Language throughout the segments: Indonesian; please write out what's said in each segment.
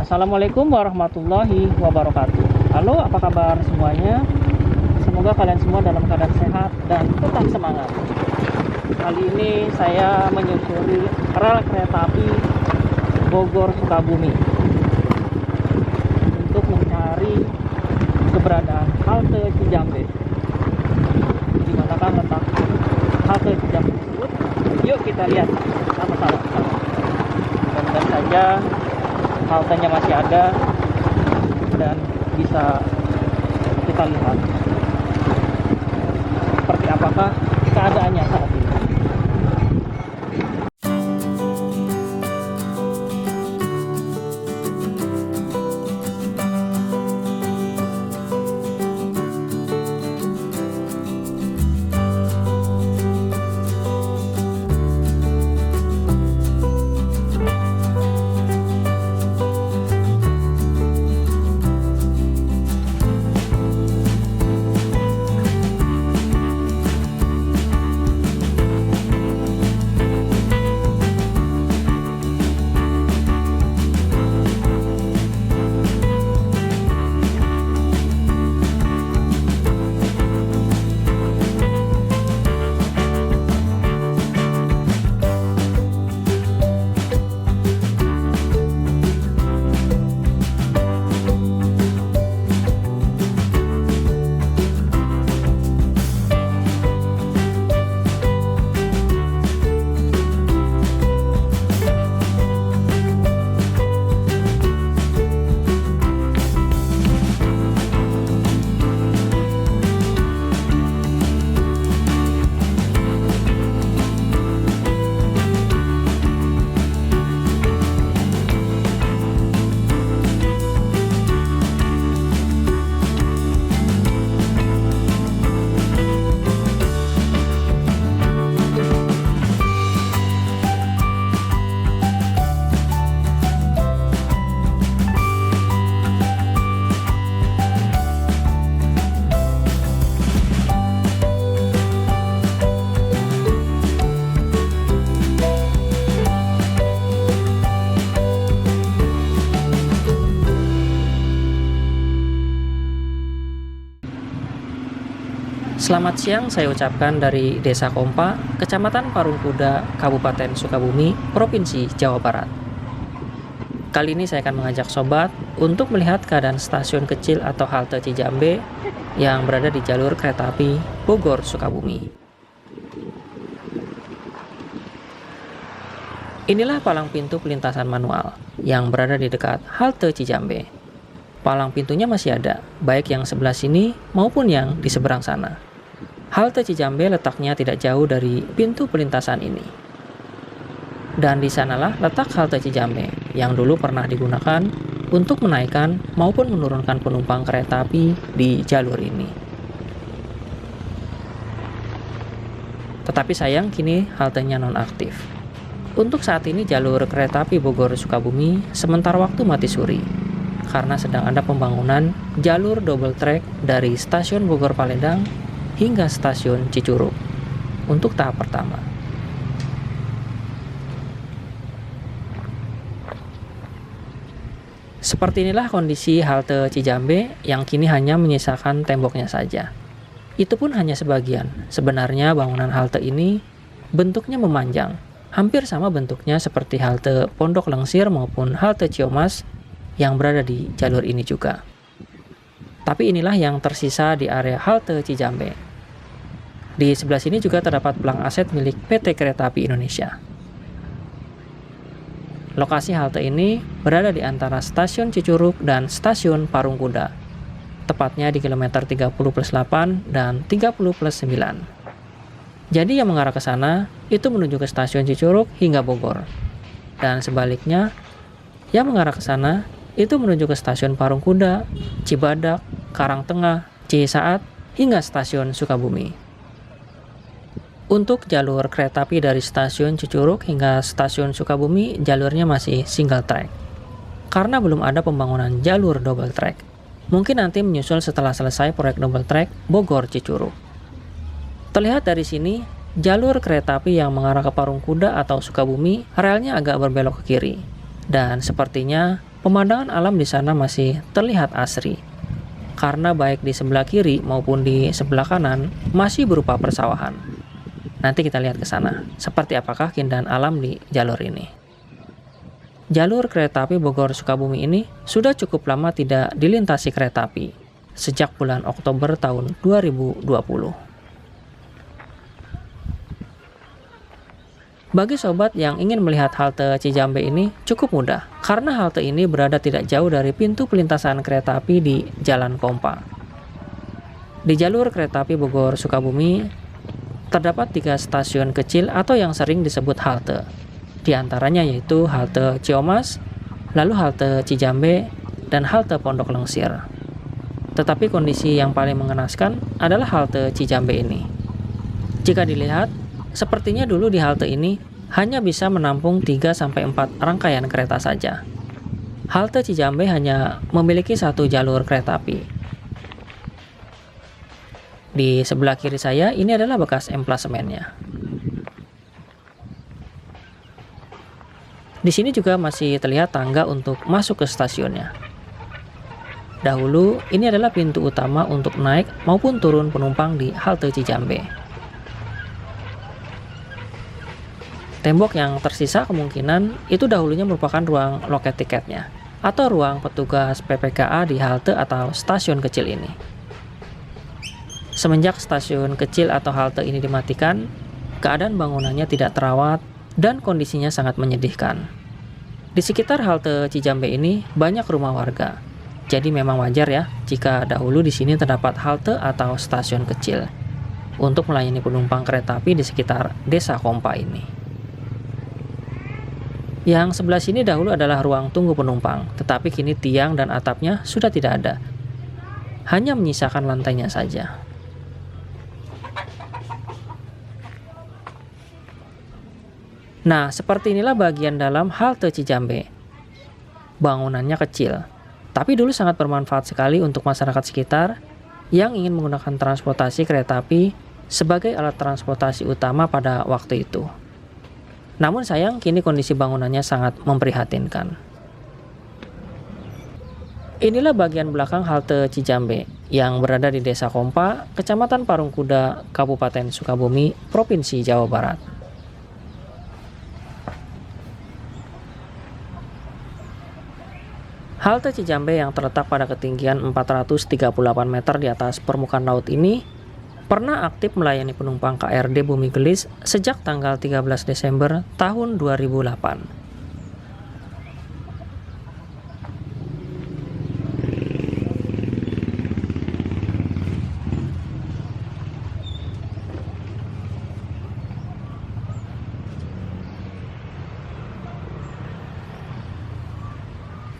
Assalamualaikum warahmatullahi wabarakatuh. Halo, apa kabar semuanya? Semoga kalian semua dalam keadaan sehat dan tetap semangat. Kali ini saya menyusuri rel kereta api Bogor Sukabumi untuk mencari keberadaan halte Cijambe. Di manakah letak halte Cijambe tersebut? Yuk kita lihat sama-sama. Mudah-mudahan saja haltenya masih ada dan bisa kita lihat seperti apakah keadaannya saat ini. Selamat siang saya ucapkan dari Desa Kompa, Kecamatan Parungkuda, Kabupaten Sukabumi, Provinsi Jawa Barat. Kali ini saya akan mengajak sobat untuk melihat keadaan stasiun kecil atau halte Cijambe yang berada di jalur kereta api Bogor Sukabumi. Inilah palang pintu pelintasan manual yang berada di dekat halte Cijambe. Palang pintunya masih ada, baik yang sebelah sini maupun yang di seberang sana. Halte Cijambe letaknya tidak jauh dari pintu pelintasan ini. Dan di sanalah letak halte Cijambe yang dulu pernah digunakan untuk menaikkan maupun menurunkan penumpang kereta api di jalur ini. Tetapi sayang kini haltenya nonaktif. Untuk saat ini jalur kereta api Bogor Sukabumi sementara waktu mati suri karena sedang ada pembangunan jalur double track dari stasiun Bogor Paledang hingga stasiun Cicurug untuk tahap pertama. Seperti inilah kondisi halte Cijambe yang kini hanya menyisakan temboknya saja. Itu pun hanya sebagian. Sebenarnya bangunan halte ini bentuknya memanjang, hampir sama bentuknya seperti halte Pondok Lengsir maupun halte Ciamas yang berada di jalur ini juga. Tapi inilah yang tersisa di area halte Cijambe. Di sebelah sini juga terdapat pelang aset milik PT Kereta Api Indonesia. Lokasi halte ini berada di antara stasiun Cicurug dan stasiun Parungkuda, tepatnya di kilometer 30+8 dan 30+9. Jadi yang mengarah ke sana itu menuju ke stasiun Cicurug hingga Bogor. Dan sebaliknya, yang mengarah ke sana itu menuju ke stasiun Parungkuda, Cibadak, Karangtengah, Cisaat, hingga stasiun Sukabumi. Untuk jalur kereta api dari stasiun Cicurug hingga stasiun Sukabumi, jalurnya masih single track. Karena belum ada pembangunan jalur double track. Mungkin nanti menyusul setelah selesai proyek double track Bogor Cicurug. Terlihat dari sini, jalur kereta api yang mengarah ke Parungkuda atau Sukabumi, relnya agak berbelok ke kiri. Dan sepertinya Pemandangan alam di sana masih terlihat asri, karena baik di sebelah kiri maupun di sebelah kanan masih berupa persawahan. Nanti kita lihat ke sana, seperti apakah keindahan alam di jalur ini. Jalur kereta api Bogor-Sukabumi ini sudah cukup lama tidak dilintasi kereta api, sejak bulan Oktober tahun 2020. Bagi sobat yang ingin melihat halte Cijambe ini cukup mudah, karena halte ini berada tidak jauh dari pintu pelintasan kereta api di Jalan Kompa. Di jalur kereta api Bogor-Sukabumi, terdapat 3 stasiun kecil atau yang sering disebut halte. Di antaranya yaitu halte Ciomas, lalu halte Cijambe, dan halte Pondok Lengsir. Tetapi kondisi yang paling mengenaskan adalah halte Cijambe ini. Jika dilihat, sepertinya dulu di halte ini hanya bisa menampung 3-4 rangkaian kereta saja. Halte Cijambe hanya memiliki 1 jalur kereta api. Di sebelah kiri saya ini adalah bekas emplasemennya. Di sini juga masih terlihat tangga untuk masuk ke stasiunnya. Dahulu ini adalah pintu utama untuk naik maupun turun penumpang di halte Cijambe. Tembok yang tersisa kemungkinan itu dahulunya merupakan ruang loket tiketnya atau ruang petugas PPKA di halte atau stasiun kecil ini. Semenjak stasiun kecil atau halte ini dimatikan, keadaan bangunannya tidak terawat dan kondisinya sangat menyedihkan. Di sekitar halte Cijambe ini banyak rumah warga. Jadi memang wajar ya jika dahulu di sini terdapat halte atau stasiun kecil untuk melayani penumpang kereta api di sekitar Desa Kompa ini. Yang sebelah sini dahulu adalah ruang tunggu penumpang, tetapi kini tiang dan atapnya sudah tidak ada. Hanya menyisakan lantainya saja. Nah, seperti inilah bagian dalam halte Cijambe. Bangunannya kecil, tapi dulu sangat bermanfaat sekali untuk masyarakat sekitar yang ingin menggunakan transportasi kereta api sebagai alat transportasi utama pada waktu itu. Namun sayang, kini kondisi bangunannya sangat memprihatinkan. Inilah bagian belakang halte Cijambe yang berada di Desa Kompa, Kecamatan Parungkuda, Kabupaten Sukabumi, Provinsi Jawa Barat. Halte Cijambe yang terletak pada ketinggian 438 meter di atas permukaan laut ini pernah aktif melayani penumpang KRD Bumi Gelis sejak tanggal 13 Desember tahun 2008.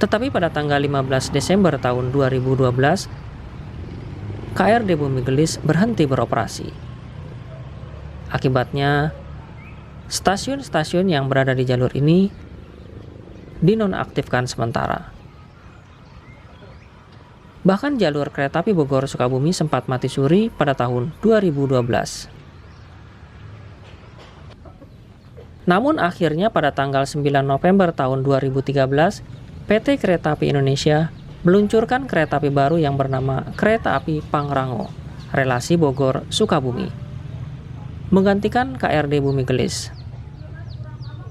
Tetapi pada tanggal 15 Desember tahun 2012, KRD Bumi Gelis berhenti beroperasi. Akibatnya, stasiun-stasiun yang berada di jalur ini dinonaktifkan sementara. Bahkan jalur kereta api Bogor-Sukabumi sempat mati suri pada tahun 2012. Namun akhirnya pada tanggal 9 November tahun 2013, PT Kereta Api Indonesia meluncurkan kereta api baru yang bernama Kereta Api Pangrango, relasi Bogor-Sukabumi, menggantikan KRD Bumi Gelis.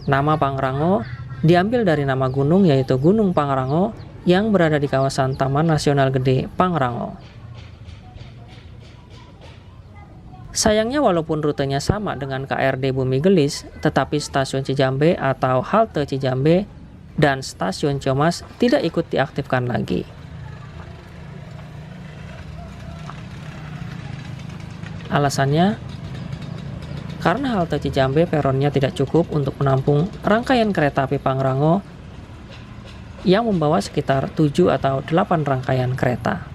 Nama Pangrango diambil dari nama gunung, yaitu Gunung Pangrango yang berada di kawasan Taman Nasional Gede Pangrango. Sayangnya walaupun rutenya sama dengan KRD Bumi Gelis, tetapi stasiun Cijambe atau halte Cijambe dan stasiun Ciomas tidak ikut diaktifkan lagi. Alasannya, karena halte Cijambe peronnya tidak cukup untuk menampung rangkaian kereta api Pangrango yang membawa sekitar 7 atau 8 rangkaian kereta.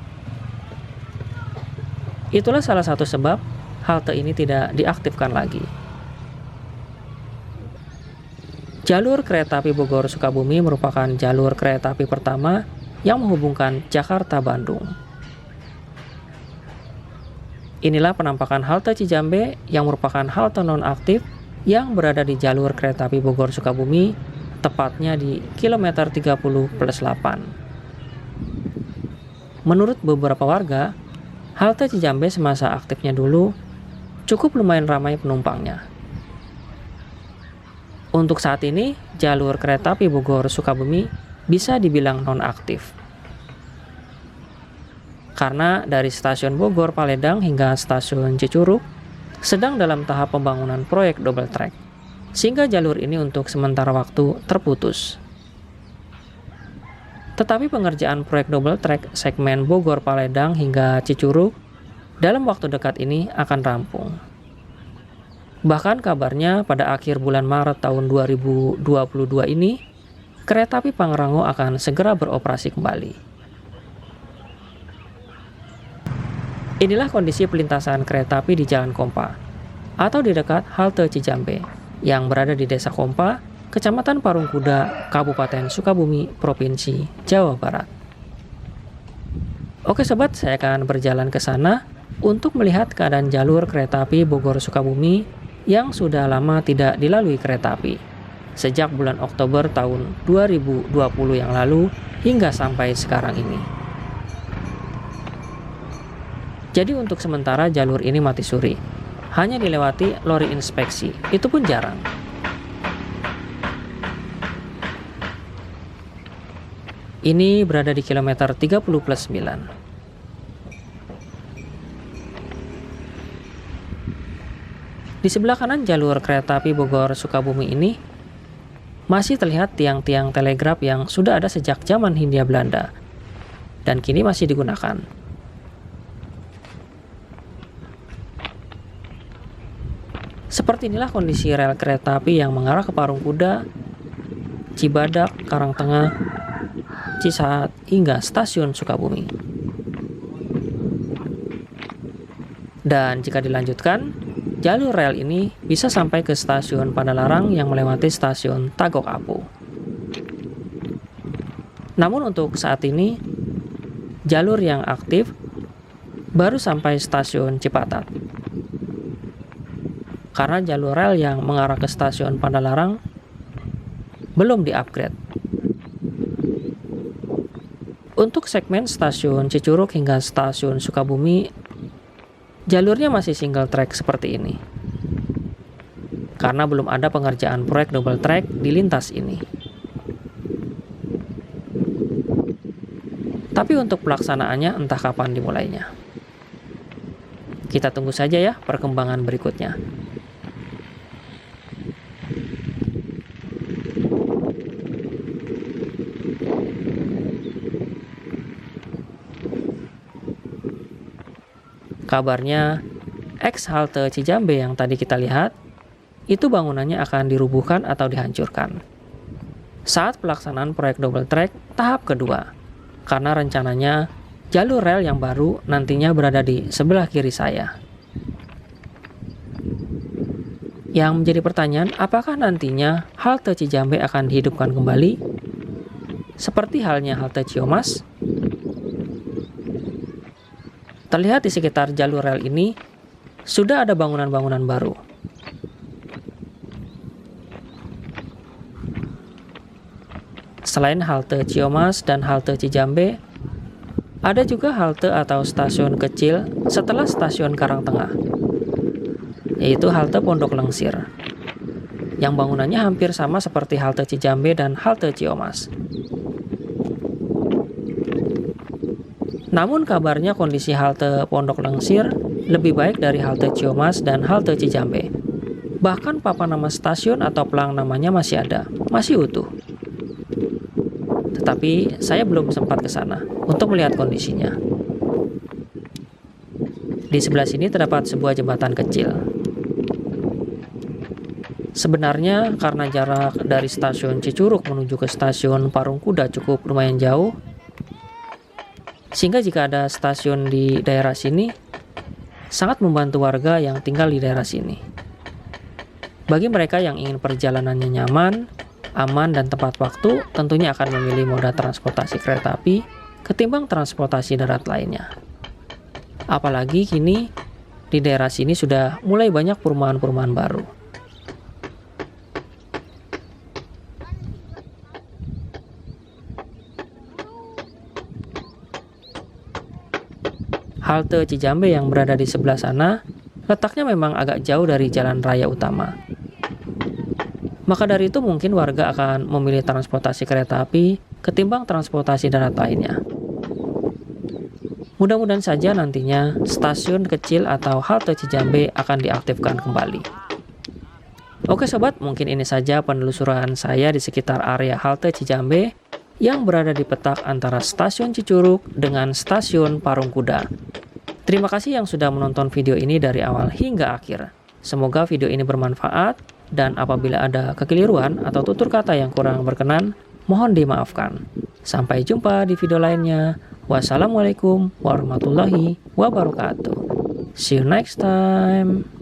Itulah salah satu sebab halte ini tidak diaktifkan lagi. Jalur kereta api Bogor-Sukabumi merupakan jalur kereta api pertama yang menghubungkan Jakarta-Bandung. Inilah penampakan halte Cijambe yang merupakan halte non-aktif yang berada di jalur kereta api Bogor-Sukabumi, tepatnya di kilometer 30+8. Menurut beberapa warga, halte Cijambe semasa aktifnya dulu cukup lumayan ramai penumpangnya. Untuk saat ini, jalur kereta api Bogor-Sukabumi bisa dibilang non-aktif. Karena dari stasiun Bogor Paledang hingga stasiun Cicurug sedang dalam tahap pembangunan proyek double track, sehingga jalur ini untuk sementara waktu terputus. Tetapi pengerjaan proyek double track segmen Bogor Paledang hingga Cicurug dalam waktu dekat ini akan rampung. Bahkan kabarnya pada akhir bulan Maret tahun 2022 ini, kereta api Pangrango akan segera beroperasi kembali. Inilah kondisi pelintasan kereta api di Jalan Kompa, atau di dekat halte Cijambe, yang berada di Desa Kompa, Kecamatan Parungkuda, Kabupaten Sukabumi, Provinsi Jawa Barat. Oke sobat, saya akan berjalan ke sana untuk melihat keadaan jalur kereta api Bogor-Sukabumi yang sudah lama tidak dilalui kereta api, sejak bulan Oktober tahun 2020 yang lalu hingga sampai sekarang ini. Jadi untuk sementara jalur ini mati suri, hanya dilewati lori inspeksi, itu pun jarang. Ini berada di kilometer 30+9. Di sebelah kanan jalur kereta api Bogor-Sukabumi ini masih terlihat tiang-tiang telegraf yang sudah ada sejak zaman Hindia Belanda dan kini masih digunakan. Seperti inilah kondisi rel kereta api yang mengarah ke Parungkuda, Cibadak, Karangtengah, Cisaat, hingga stasiun Sukabumi. Dan jika dilanjutkan, jalur rel ini bisa sampai ke stasiun Padalarang yang melewati stasiun Tagok Apu. Namun untuk saat ini, jalur yang aktif baru sampai stasiun Cipatat. Karena jalur rel yang mengarah ke stasiun Padalarang belum di-upgrade. Untuk segmen stasiun Cicurug hingga stasiun Sukabumi, jalurnya masih single track seperti ini. Karena belum ada pengerjaan proyek double track di lintas ini. Tapi untuk pelaksanaannya entah kapan dimulainya. Kita tunggu saja ya perkembangan berikutnya. Kabarnya, ex halte Cijambe yang tadi kita lihat, itu bangunannya akan dirubuhkan atau dihancurkan saat pelaksanaan proyek double track tahap kedua, karena rencananya jalur rel yang baru nantinya berada di sebelah kiri saya. Yang menjadi pertanyaan, apakah nantinya halte Cijambe akan dihidupkan kembali? Seperti halnya halte Ciamas? Terlihat di sekitar jalur rel ini sudah ada bangunan-bangunan baru. Selain halte Ciamas dan halte Cijambe, ada juga halte atau stasiun kecil setelah stasiun Karangtengah, yaitu halte Pondok Lengsir, yang bangunannya hampir sama seperti halte Cijambe dan halte Ciamas. Namun kabarnya kondisi halte Pondok Lengsir lebih baik dari halte Ciamas dan halte Cijambe. Bahkan papan nama stasiun atau pelang namanya masih ada, masih utuh. Tetapi saya belum sempat ke sana untuk melihat kondisinya. Di sebelah sini terdapat sebuah jembatan kecil. Sebenarnya karena jarak dari stasiun Cicurug menuju ke stasiun Parungkuda cukup lumayan jauh, sehingga jika ada stasiun di daerah sini, sangat membantu warga yang tinggal di daerah sini. Bagi mereka yang ingin perjalanannya nyaman, aman, dan tepat waktu, tentunya akan memilih moda transportasi kereta api ketimbang transportasi darat lainnya. Apalagi kini, di daerah sini sudah mulai banyak perumahan-perumahan baru. Halte Cijambe yang berada di sebelah sana letaknya memang agak jauh dari jalan raya utama. Maka dari itu mungkin warga akan memilih transportasi kereta api ketimbang transportasi darat lainnya. Mudah-mudahan saja nantinya stasiun kecil atau halte Cijambe akan diaktifkan kembali. Oke sobat, mungkin ini saja penelusuran saya di sekitar area halte Cijambe yang berada di petak antara stasiun Cicurug dengan stasiun Parung Kuda. Terima kasih yang sudah menonton video ini dari awal hingga akhir. Semoga video ini bermanfaat, dan apabila ada kekeliruan atau tutur kata yang kurang berkenan, mohon dimaafkan. Sampai jumpa di video lainnya. Wassalamualaikum warahmatullahi wabarakatuh. See you next time.